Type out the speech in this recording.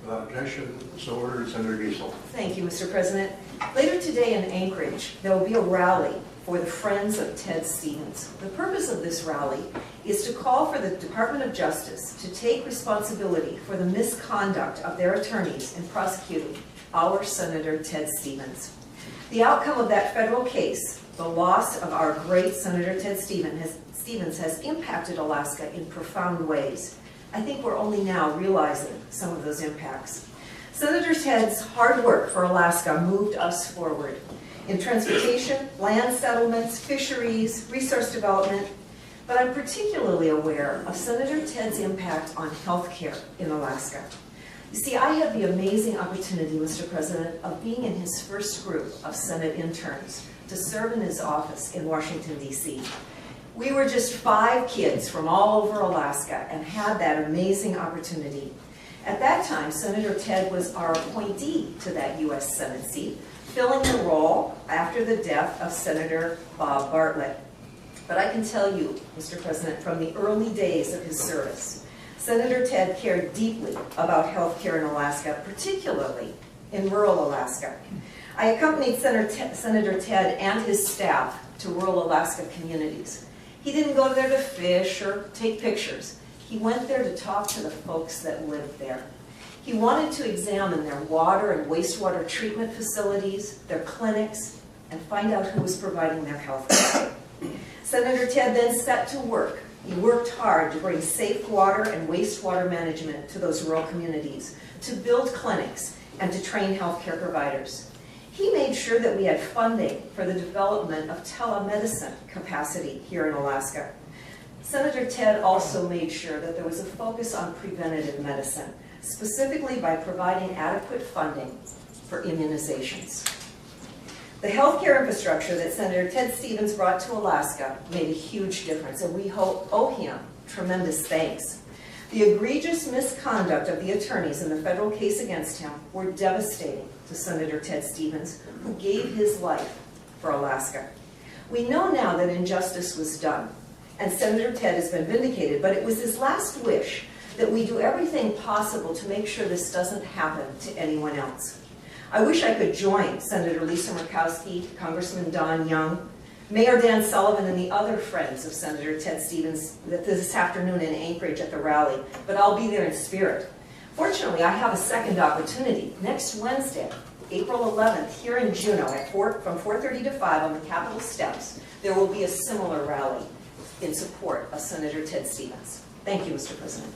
Without objection, so ordered. Senator Giessel. Thank you, Mr. President. Later today in Anchorage, there will be a rally for the Friends of Ted Stevens. The purpose of this rally is to call for the Department of Justice to take responsibility for the misconduct of their attorneys in prosecuting our Senator Ted Stevens. The outcome of that federal case, the loss of our great Senator Ted Stevens, has impacted Alaska in profound ways. I think we're only now realizing some of those impacts. Senator Ted's hard work for Alaska moved us forward in transportation, land settlements, fisheries, resource development, but I'm particularly aware of Senator Ted's impact on health care in Alaska. You see, I had the amazing opportunity, Mr. President, of being in his first group of Senate interns to serve in his office in Washington, D.C. We were just 5 kids from all over Alaska and had that amazing opportunity. At that time, Senator Ted was our appointee to that U.S. Senate seat, filling the role after the death of Senator Bob Bartlett. But I can tell you, Mr. President, from the early days of his service, Senator Ted cared deeply about health care in Alaska, particularly in rural Alaska. I accompanied Senator Ted and his staff to rural Alaska communities. He didn't go there to fish or take pictures. He went there to talk to the folks that lived there. He wanted to examine their water and wastewater treatment facilities, their clinics, and find out who was providing their health care. Senator Ted then set to work. He worked hard to bring safe water and wastewater management to those rural communities, to build clinics, and to train healthcare providers. He made sure that we had funding for the development of telemedicine capacity here in Alaska. Senator Ted also made sure that there was a focus on preventative medicine, specifically by providing adequate funding for immunizations. The healthcare infrastructure that Senator Ted Stevens brought to Alaska made a huge difference, and we owe him tremendous thanks. The egregious misconduct of the attorneys in the federal case against him were devastating to Senator Ted Stevens, who gave his life for Alaska. We know now that injustice was done, and Senator Ted has been vindicated, but it was his last wish that we do everything possible to make sure this doesn't happen to anyone else. I wish I could join Senator Lisa Murkowski, Congressman Don Young, Mayor Dan Sullivan, and the other friends of Senator Ted Stevens this afternoon in Anchorage at the rally, but I'll be there in spirit. Fortunately, I have a second opportunity. Next Wednesday, April 11th, here in Juneau, from 4:30 to 5 on the Capitol steps, there will be a similar rally in support of Senator Ted Stevens. Thank you, Mr. President.